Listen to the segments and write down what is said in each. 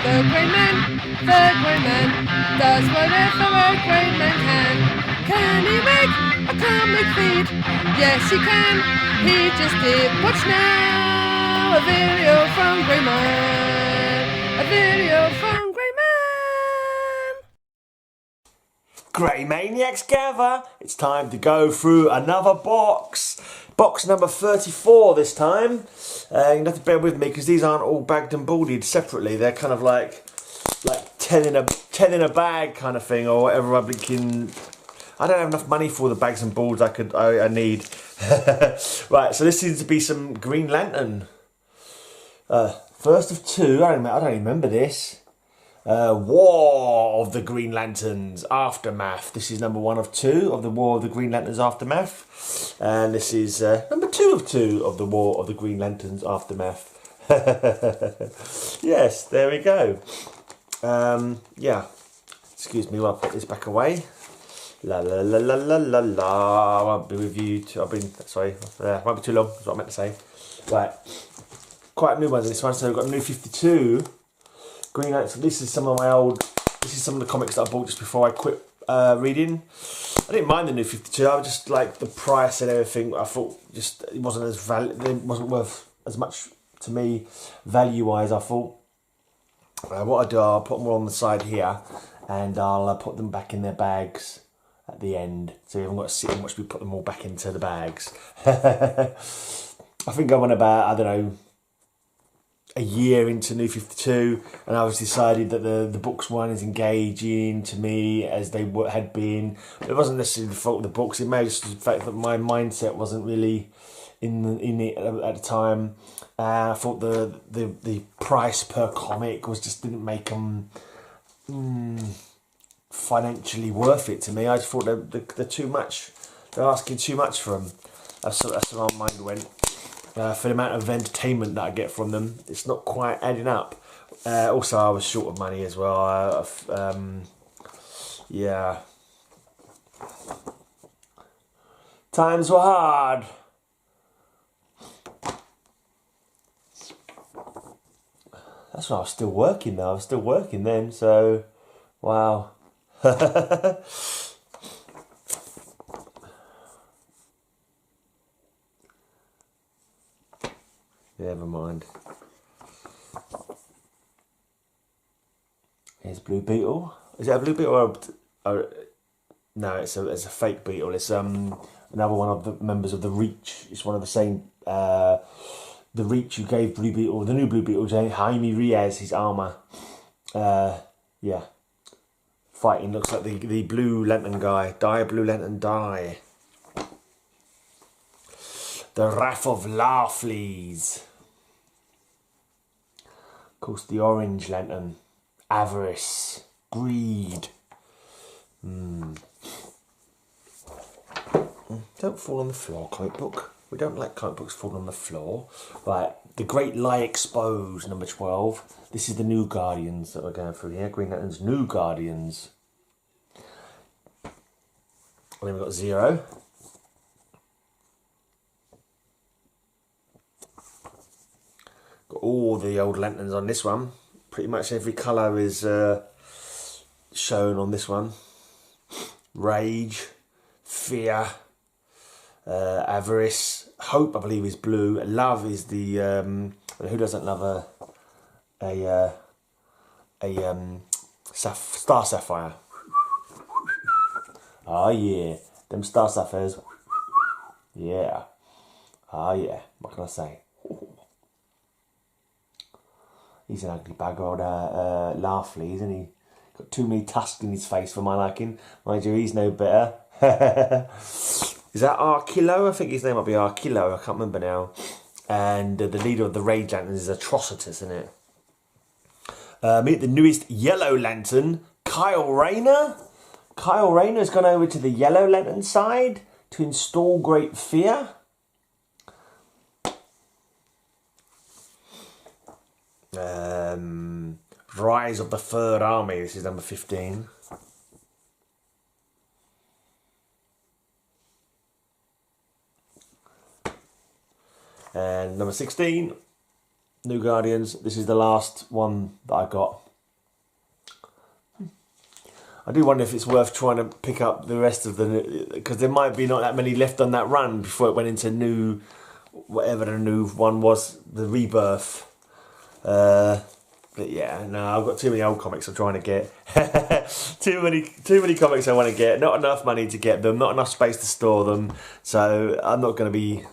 The grey man does whatever a grey man can. Can he make a comic feed? Yes, he can. He just did. Watch now, a video from Grey Man. A video from Grey Man. Grey Maniacs gather. It's time to go through another box. Box number 34 this time. You have to bear with me because these aren't all bagged and boarded separately. They're kind of like 10 in a bag kind of thing, or whatever. I don't have enough money for the bags and boards I need. Right, so this seems to be some Green Lantern. First of two. I don't remember this. War of the Green Lanterns Aftermath. This is number 1 of 2 of the War of the Green Lanterns Aftermath, and this is number 2 of 2 of the War of the Green Lanterns Aftermath. Yes, there we go. Yeah, excuse me while I put this back away. La la la la la la la. I won't be with you. Won't be too long. That's what I meant to say. Right, quite new ones in this one. So we've got a new 52. Green Lantern. This is some of the comics that I bought just before I quit reading. I didn't mind the new 52. I was just like the price and everything. I thought just it wasn't worth as much to me value wise. I thought what I do, I'll put them all on the side here, and I'll put them back in their bags at the end. So you haven't got to sit and watch me put them all back into the bags. I think I went about, I don't know, a year into New 52, and I was decided that the books weren't as engaging to me as they had been. It wasn't necessarily the fault of the books. It may just be the fact that my mindset wasn't really in it at the time. I thought the price per comic didn't make them financially worth it to me. I just thought they're too much. They're asking too much for them. That's where my mind went. For the amount of entertainment that I get from them, it's not quite adding up. Also, I was short of money as well. Yeah. Times were hard. That's when I was still working though. I was still working then, so wow. Never mind. Here's Blue Beetle. Is it a Blue Beetle or no? It's a fake Beetle. It's another one of the members of the Reach. It's one of the same. The Reach who gave Blue Beetle, the new Blue Beetle, Jaime Reyes, his armour. Yeah. Fighting looks like the Blue Lantern guy. Blue Lantern, die. The Wrath of Larfleeze. Of course, the Orange Lantern. Avarice. Greed. Don't fall on the floor, comic book. We don't like comic books falling on the floor. Right, The Great Lie Exposed, number 12. This is the New Guardians that we're going through here. Green Lantern's New Guardians. And then we've got 0. Got all the old lanterns on this one. Pretty much every colour is shown on this one. Rage, fear, avarice, hope I believe is blue, love is the who doesn't love a star sapphire? Oh yeah, them star sapphires. Yeah. Oh yeah. What can I say? He's an ugly bugger, old Larfleeze, isn't he? Got too many tusks in his face for my liking. Mind you, he's no better. Is that Arquillo? I think his name might be Arquillo, I can't remember now. And the leader of the Rage Lanterns is Atrocitus, isn't it? Meet the newest Yellow Lantern, Kyle Rayner. Kyle Rayner's gone over to the Yellow Lantern side to install Great Fear. Rise of the Third Army. This is number 15. And number 16, New Guardians. This is the last one that I got. I do wonder if it's worth trying to pick up the rest of the... Because there might be not that many left on that run before it went into new... Whatever the new one was, the Rebirth. But yeah, no, I've got too many old comics I'm trying to get. too many comics I want to get. Not enough money to get them. Not enough space to store them. So I'm not going to be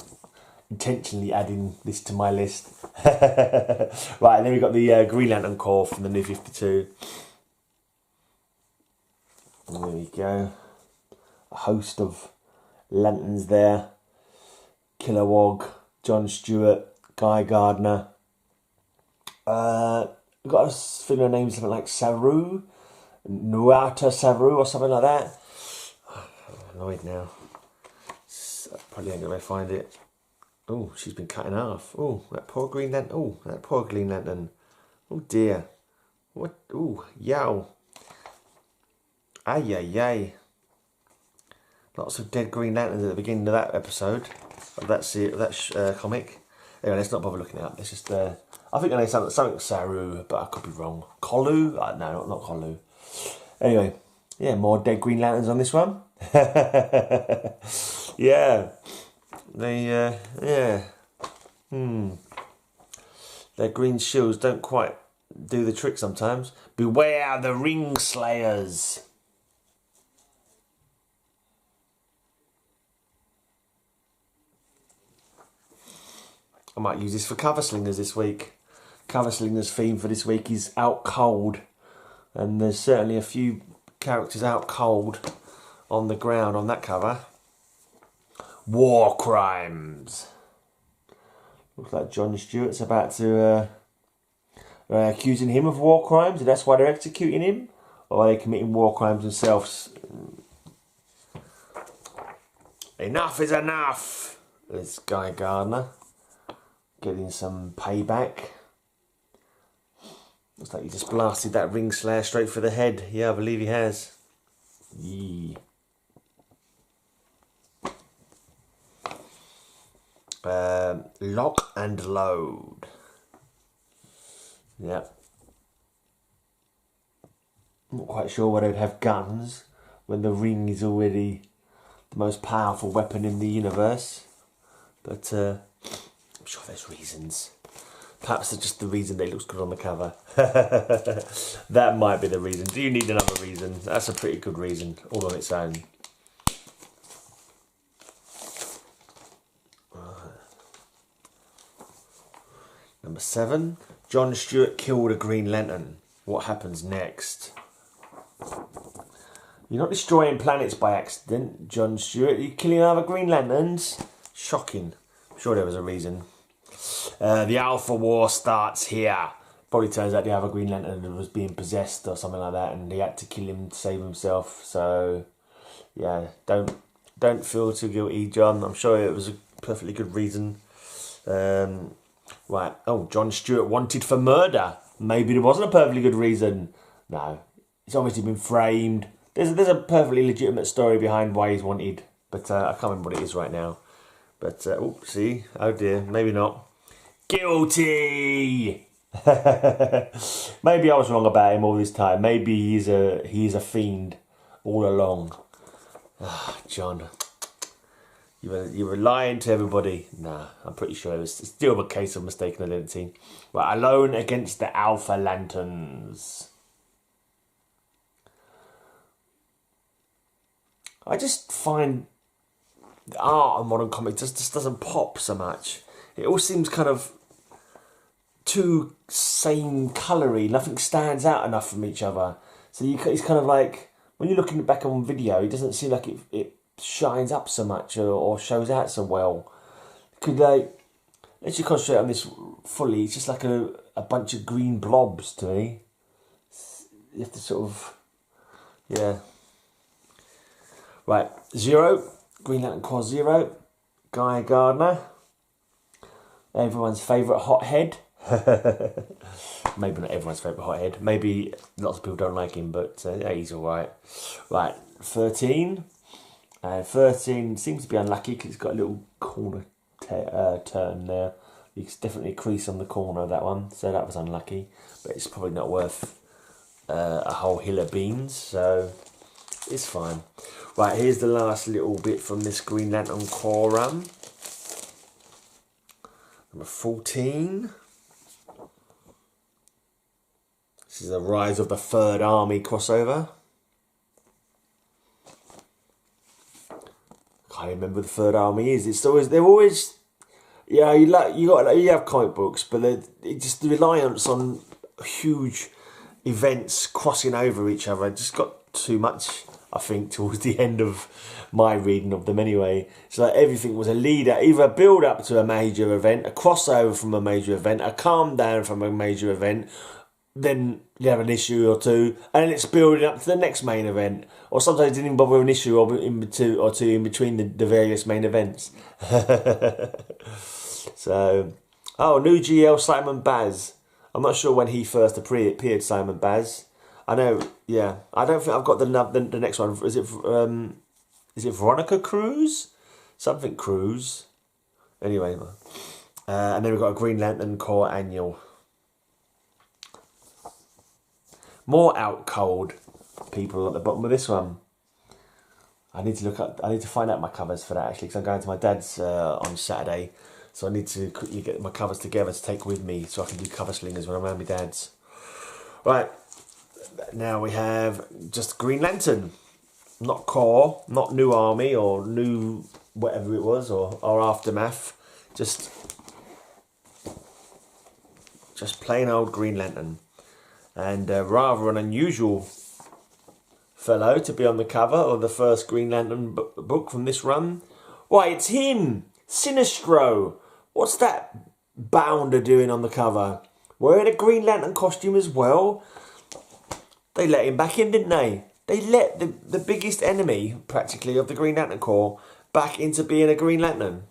intentionally adding this to my list. Right, and then we've got the Green Lantern Corps from the New 52. There we go. A host of lanterns there. Kilowog, John Stewart, Guy Gardner. We've got a figure name something like Saru, Nuata Saru or something like that. I'm annoyed now. Probably ain't gonna find it. Oh, she's been cut in half. Oh, that poor Green Lantern. Oh, that poor Green Lantern. Oh dear. What? Oh, yow. Ay, ay, ay. Lots of dead Green Lanterns at the beginning of that episode, of that comic. Anyway, let's not bother looking it up. Let's just, I think I know something Saru, but I could be wrong. Kolu? No, not Kolu. Anyway, yeah, more dead Green Lanterns on this one. Yeah. Their green shields don't quite do the trick sometimes. Beware the ring slayers. I might use this for cover slingers this week. Cover slingers theme for this week is out cold, and there's certainly a few characters out cold on the ground on that cover. War crimes. Looks like John Stewart's about to accusing him of war crimes, and that's why they're executing him, or are they committing war crimes themselves? Enough is enough. There's Guy Gardner getting some payback. Looks like he just blasted that ring slayer straight for the head. Yeah, I believe he has. Yeah. Lock and load. Yeah. Not quite sure why they'd have guns when the ring is already the most powerful weapon in the universe. But I'm sure there's reasons. Perhaps it's just the reason that it looks good on the cover. That might be the reason. Do you need another reason? That's a pretty good reason, all on its own. Number 7. John Stewart killed a Green Lantern. What happens next? You're not destroying planets by accident, John Stewart. You're killing other Green Lanterns. Shocking. I'm sure there was a reason. The Alpha War starts here. Probably turns out the other Green Lantern was being possessed or something like that, and he had to kill him to save himself. So, yeah, don't feel too guilty, John. I'm sure it was a perfectly good reason. Right. Oh, John Stewart wanted for murder. Maybe there wasn't a perfectly good reason. No, it's obviously been framed. There's a perfectly legitimate story behind why he's wanted, but I can't remember what it is right now. But oh, see, oh dear, maybe not. Guilty. Maybe I was wrong about him all this time. Maybe he's a fiend all along. Ah, John. You were lying to everybody. Nah, I'm pretty sure it was still a case of mistaken identity. Right, alone against the Alpha Lanterns. I just find the art of modern comics just doesn't pop so much. It all seems kind of too same coloury. Nothing stands out enough from each other. So it's kind of like, when you're looking back on video, it doesn't seem like it shines up so much or shows out so well. Could let's just concentrate on this fully. It's just like a bunch of green blobs to me. You have to sort of, yeah. Right, 0, Green Lantern Corps 0, Guy Gardner, everyone's favourite hothead. Maybe not everyone's favourite hothead. Maybe lots of people don't like him, but yeah, he's alright. Right, 13. 13 seems to be unlucky because it's got a little corner turn there. You can definitely crease on the corner of that one, so that was unlucky. But it's probably not worth a whole hill of beans. So It's fine. Right, here's the last little bit from this Green Lantern Corps run. Number 14. This is the Rise of the Third Army crossover. Can't remember what the Third Army is. It's always, they're always, yeah, you have comic books, but it's just the reliance on huge events crossing over each other. It just got too much, I think, towards the end of my reading of them anyway. So like everything was a leader, either a build up to a major event, a crossover from a major event, a calm down from a major event, then you have an issue or two, and then it's building up to the next main event. Or sometimes it didn't even bother with an issue or two in between the various main events. So, oh, new GL Simon Bazz. I'm not sure when he first appeared, Simon Bazz. I know, yeah. I don't think I've got the next one. Is it Veronica Cruz? Something Cruz. Anyway, and then we've got a Green Lantern Corps annual. More out cold people at the bottom of this one. I need to find out my covers for that actually, because I'm going to my dad's on Saturday, so I need to quickly get my covers together to take with me so I can do cover slingers when I'm around my dad's. Right, now we have just Green Lantern, not Corps, not New Army or New whatever it was, or Aftermath, just plain old Green Lantern. And rather an unusual fellow to be on the cover of the first Green Lantern book from this run. Why, it's him! Sinestro! What's that bounder doing on the cover? Wearing a Green Lantern costume as well? They let him back in, didn't they? They let the biggest enemy, practically, of the Green Lantern Corps back into being a Green Lantern.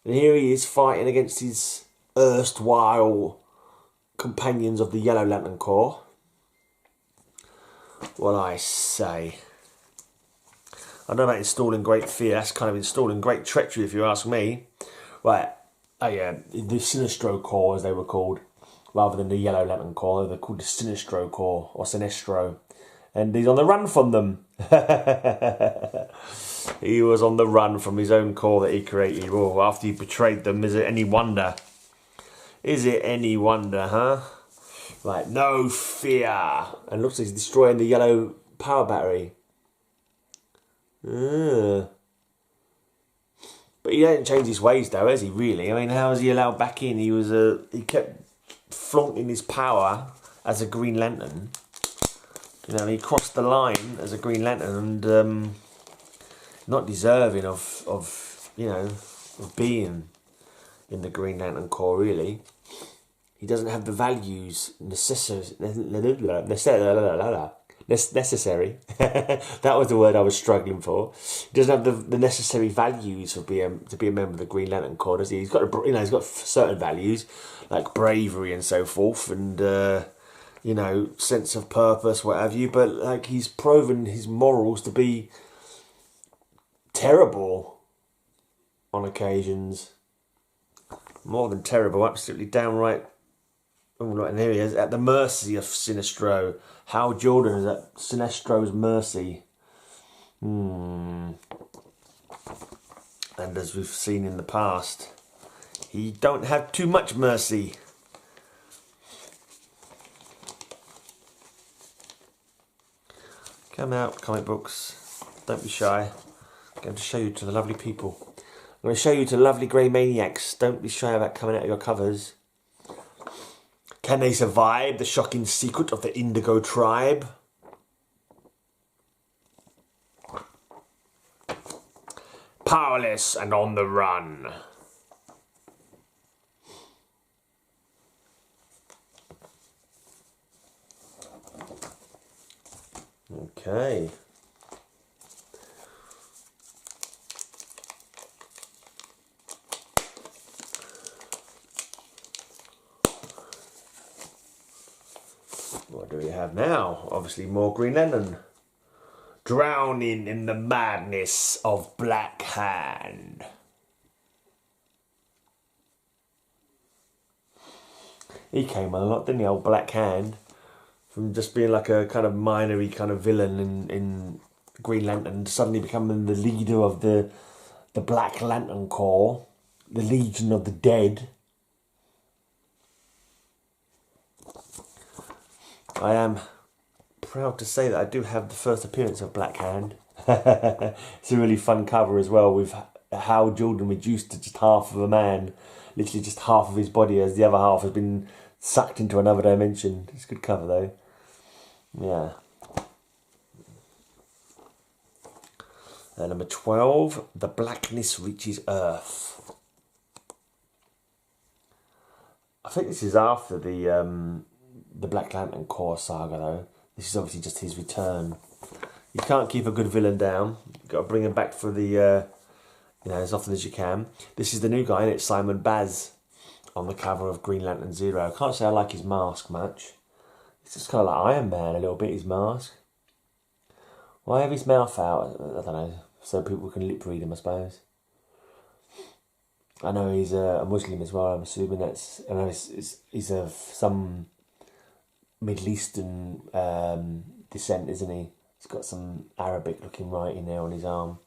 And here he is fighting against his erstwhile companions of the Yellow Lantern Corps. What I say. I don't know about installing great fear. That's kind of installing great treachery, if you ask me. Right. Oh yeah, the Sinestro Corps, as they were called, rather than the Yellow Lantern Corps. They're called the Sinestro Corps, or Sinestro. And he's on the run from them. He was on the run from his own corps that he created. Oh, after he betrayed them, is it any wonder? Is it any wonder, huh? Right, no fear. And looks like he's destroying the yellow power battery. But he didn't change his ways though, has he, really? I mean, how was he allowed back in? He kept flaunting his power as a Green Lantern. You know, he crossed the line as a Green Lantern and not deserving of being in the Green Lantern Corps, really. He doesn't have the values necessary. That was the word I was struggling for. He doesn't have the necessary values to be a member of the Green Lantern Corps, does he? He's got certain values like bravery and so forth, and sense of purpose, what have you. But like, he's proven his morals to be terrible on occasions. More than terrible, absolutely downright. Oh, and here he is, at the mercy of Sinestro. Hal Jordan is at Sinestro's mercy. And as we've seen in the past, he don't have too much mercy. Come out, comic books. Don't be shy. I'm going to show you to the lovely people. I'm going to show you to lovely grey maniacs. Don't be shy about coming out of your covers. Can they survive the shocking secret of the Indigo Tribe? Powerless and on the run. Okay. What do we have now? Obviously more Green Lantern. Drowning in the madness of Black Hand. He came on a lot, didn't he, old Black Hand? From just being like a kind of minory kind of villain in Green Lantern suddenly becoming the leader of the Black Lantern Corps, the Legion of the Dead. I am proud to say that I do have the first appearance of Black Hand. It's a really fun cover as well, with Hal Jordan reduced to just half of a man, literally just half of his body, as the other half has been sucked into another dimension. It's a good cover though. Yeah. Number 12, The Blackness Reaches Earth. I think this is after the Black Lantern Corps saga though. This is obviously just his return. You can't keep a good villain down. You've got to bring him back for the, as often as you can. This is the new guy, and it's Simon Bazz on the cover of Green Lantern Zero. I can't say I like his mask much. It's just kind of like Iron Man a little bit, his mask. Why have his mouth out? I don't know, so people can lip read him, I suppose. I know he's a Muslim as well, I'm assuming that's... I know he's of some Middle Eastern descent, isn't he? He's got some Arabic looking writing there on his arm.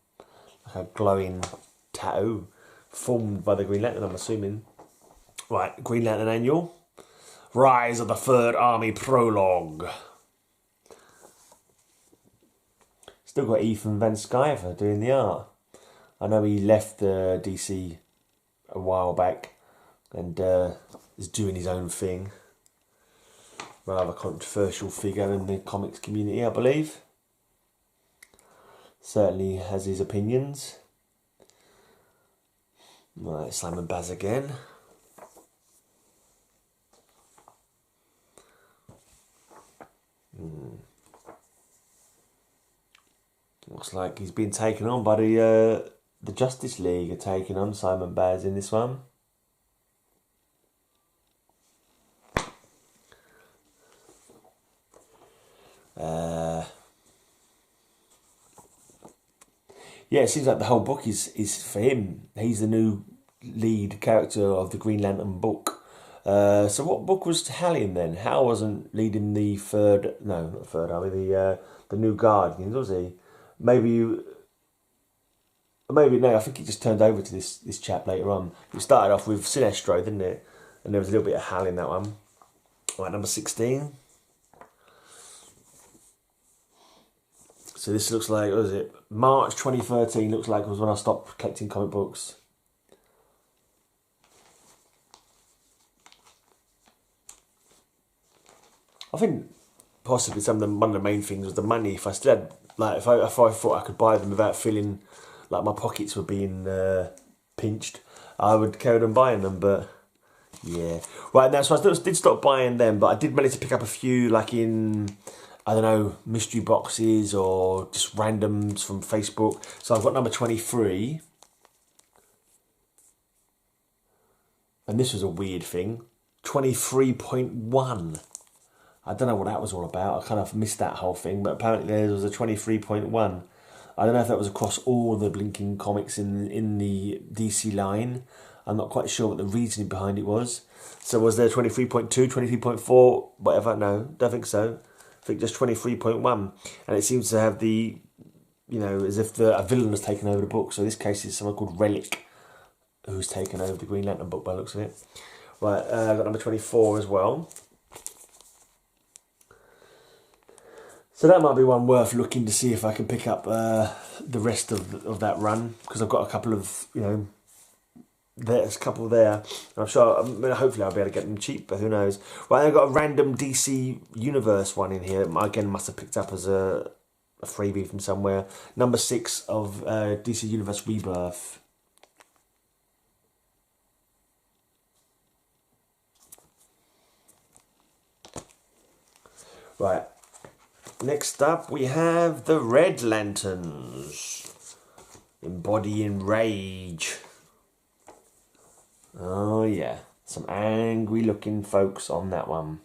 Like a glowing tattoo formed by the Green Lantern, I'm assuming. Right, Green Lantern Annual. Rise of the Third Army Prologue. Still got Ethan Van Sciver doing the art. I know he left DC a while back and is doing his own thing. Rather controversial figure in the comics community, I believe. Certainly has his opinions. Right, Simon Bazz again. Looks like he's been taken on by the Justice League, are taking on Simon Bazz in this one. Yeah, it seems like the whole book is for him. He's the new lead character of the Green Lantern book. So what book was Hal in then? Hal wasn't leading the the New Guardians, was he? Maybe no, I think he just turned over to this chap later on. It started off with Sinestro, didn't it? And there was a little bit of Hal in that one. Right, number 16. So this looks like, what was it? March 2013 looks like it was when I stopped collecting comic books. I think possibly one of the main things was the money. If I still had, like, if I thought I could buy them without feeling like my pockets were being pinched, I would carry on buying them. But yeah, right now, so I did stop buying them, but I did manage to pick up a few, like in, I don't know, mystery boxes or just randoms from Facebook. So I've got number 23, and this was a weird thing, 23.1. I don't know what that was all about. I kind of missed that whole thing, but apparently there was a 23.1. I don't know if that was across all the blinking comics in the DC line. I'm not quite sure what the reasoning behind it was. So was there 23.2, 23.4, whatever? No, don't think so. I think just 23.1. And it seems to have the, as if a villain has taken over the book. So in this case it's someone called Relic who's taken over the Green Lantern book by the looks of it. Right, I've got number 24 as well. So that might be one worth looking to see if I can pick up the rest of that run, because I've got a couple of, there's a couple there. I'm sure, hopefully I'll be able to get them cheap, but who knows. Right, I've got a random DC Universe one in here. I again must have picked up as a freebie from somewhere. Number 6 of DC Universe Rebirth. Right. Next up, we have the Red Lanterns, embodying rage. Oh yeah, some angry looking folks on that one.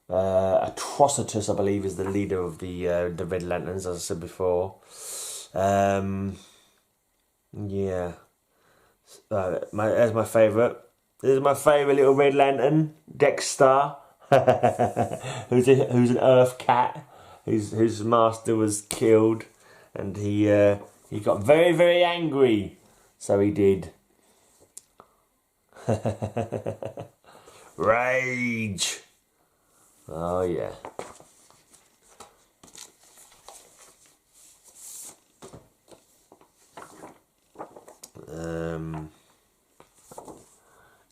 Atrocitus, I believe, is the leader of the Red Lanterns, as I said before. Yeah. There's my favourite. This is my favourite little Red Lantern, Dexter. who's an Earth cat. whose master was killed, and he got very, very angry. So he did. Rage. Oh yeah.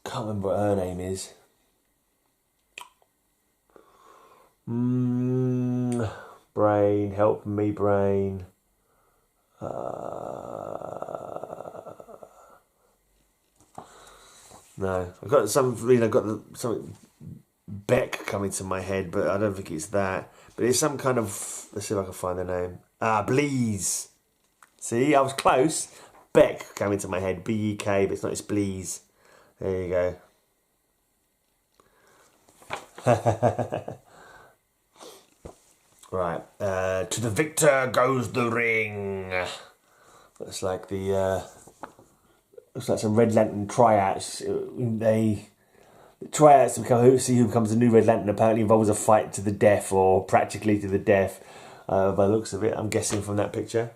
Can't remember what her name is. Brain, help me, brain. No, I've got some reason. I've got something Beck coming to my head, but I don't think it's that. But it's some kind of. Let's see if I can find the name. Bleeze. See, I was close. Beck coming to my head. B-E-K, but it's not. It's Bleeze. There you go. Right. To the victor goes the ring. Looks like looks like some Red Lantern tryouts. The tryouts to see who becomes the new Red Lantern apparently involves a fight to the death, or practically to the death, by the looks of it. I'm guessing from that picture.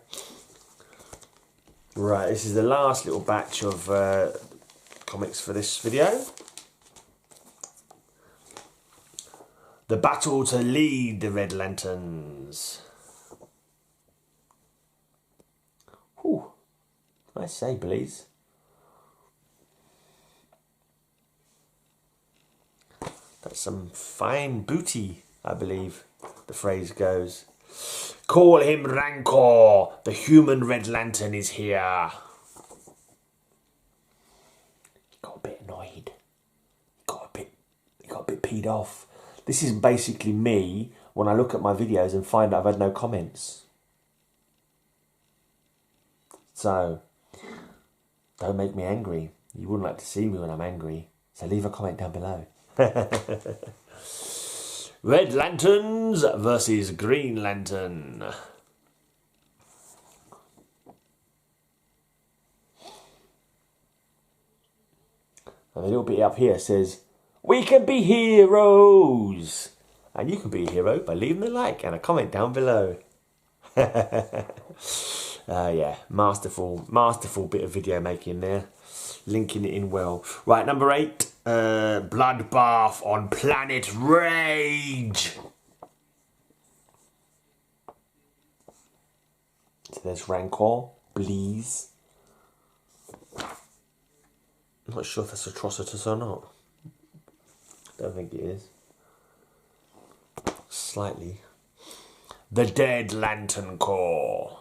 Right, this is the last little batch of comics for this video. The battle to lead the Red Lanterns. Whew. Nice say, please. That's some fine booty, I believe the phrase goes. Call him Rancor. The human Red Lantern is here. He got a bit annoyed. He got a bit peed off. This is basically me when I look at my videos and find out I've had no comments. So, don't make me angry. You wouldn't like to see me when I'm angry. So leave a comment down below. Red Lanterns versus Green Lantern. And a little bit up here says, we can be heroes. And you can be a hero by leaving a like and a comment down below. Yeah, masterful bit of video making there. Linking it in well. Right, number 8. Bloodbath on Planet Rage. So there's Rancor, Bleeze. I'm not sure if that's Atrocitus or not. Don't think it is. Slightly. The Dead Lantern Corps.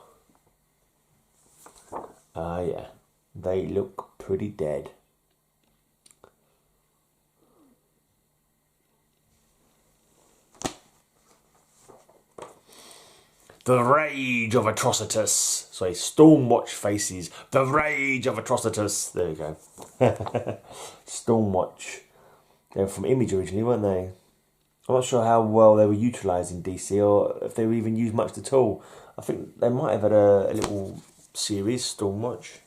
Ah, yeah. They look pretty dead. The Rage of Atrocitus. Sorry, Stormwatch faces. The Rage of Atrocitus. There you go. Stormwatch. They were from Image originally, weren't they? I'm not sure how well they were utilised in DC, or if they were even used much at all. I think they might have had a little series, Stormwatch.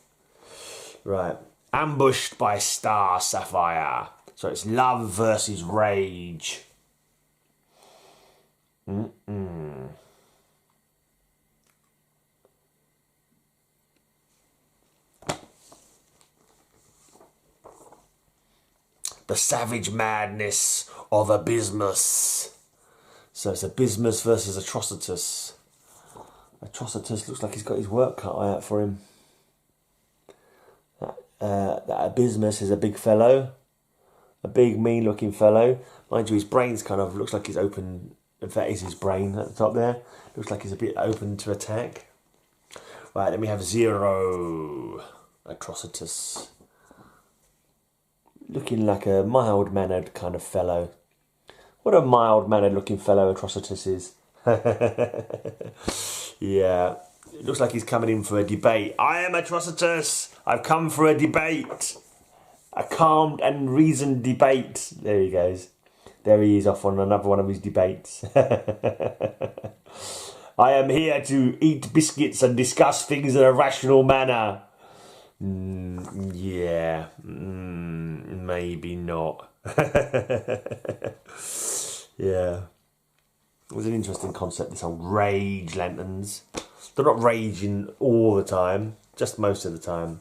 Right. Ambushed by Star Sapphire. So it's love versus rage. The savage madness of Abysmus. So it's Abysmus versus Atrocitus. Atrocitus looks like he's got his work cut out for him. That Abysmus is a big fellow. A big, mean-looking fellow. Mind you, his brain's kind of looks like he's open. In fact, is his brain at the top there. Looks like he's a bit open to attack. Right, then we have Zero. Atrocitus. Looking like a mild-mannered kind of fellow. What a mild-mannered looking fellow Atrocitus is. Yeah. It looks like he's coming in for a debate. I am Atrocitus. I've come for a debate. A calmed and reasoned debate. There he goes. There he is off on another one of his debates. I am here to eat biscuits and discuss things in a rational manner. Yeah. Maybe not. Yeah. It was an interesting concept, this whole rage lanterns. They're not raging all the time, just most of the time.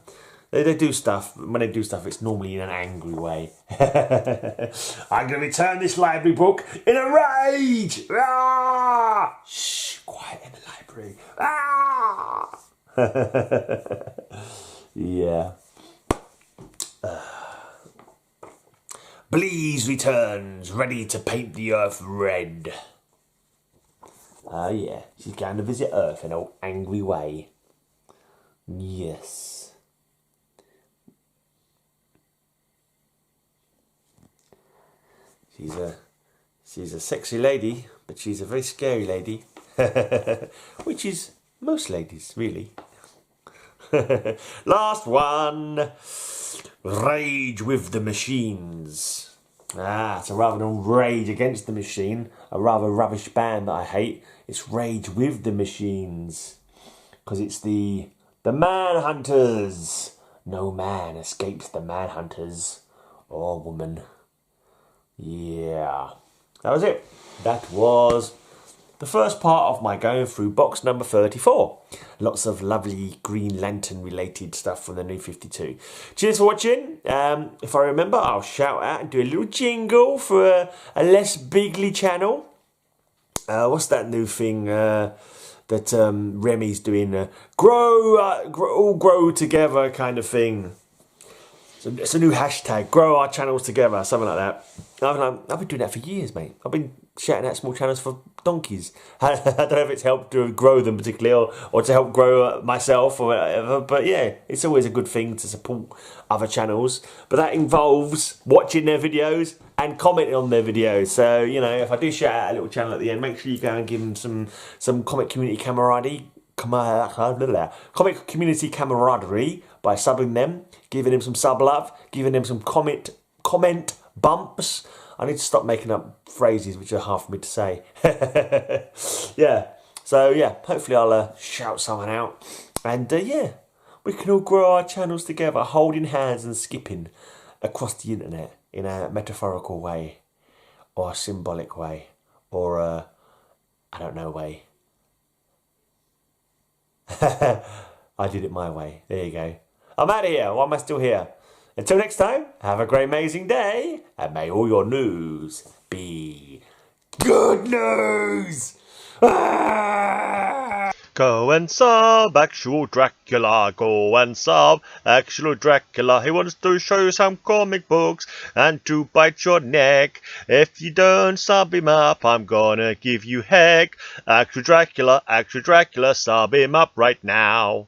They do stuff. When they do stuff, it's normally in an angry way. I'm going to return this library book in a rage! Ah! Shh, quiet in the library. Ah! Yeah. Bleeze returns, ready to paint the earth red. Oh yeah, she's going to visit Earth in an angry way. Yes. She's a sexy lady, but she's a very scary lady. Which is most ladies, really. Last one. Rage with the machines. So rather than rage against the machine, a rather rubbish band that I hate, it's rage with the machines. Because it's the manhunters. No man escapes the manhunters. Or woman. Yeah. That was it. That was the first part of my going through box number 34. Lots of lovely Green Lantern related stuff from the New 52. Cheers for watching. If I remember, I'll shout out and do a little jingle for a less bigly channel. What's that new thing that Remy's doing? All grow together kind of thing. So it's a new hashtag, grow our channels together, something like that. I've been doing that for years, mate. I've been shouting out small channels for donkeys. I don't know if it's helped to grow them particularly or to help grow myself or whatever, but yeah, it's always a good thing to support other channels. But that involves watching their videos and commenting on their videos. So, you know, if I do shout out a little channel at the end, make sure you go and give them some comic community camaraderie. Comic community camaraderie by subbing them, giving them some sub love, giving them some comment bumps. I need to stop making up phrases which are hard for me to say. Yeah. So yeah, hopefully I'll shout someone out, and yeah, we can all grow our channels together, holding hands and skipping across the internet in a metaphorical way, or a symbolic way, or a I don't know way. I did it my way. There you go. I'm out of here. Why am I still here? Until next time, have a great amazing day, and may all your news be good news! Ah! Go and sub Actual Dracula, go and sub Actual Dracula. He wants to show you some comic books and to bite your neck. If you don't sub him up, I'm gonna give you heck. Actual Dracula, sub him up right now.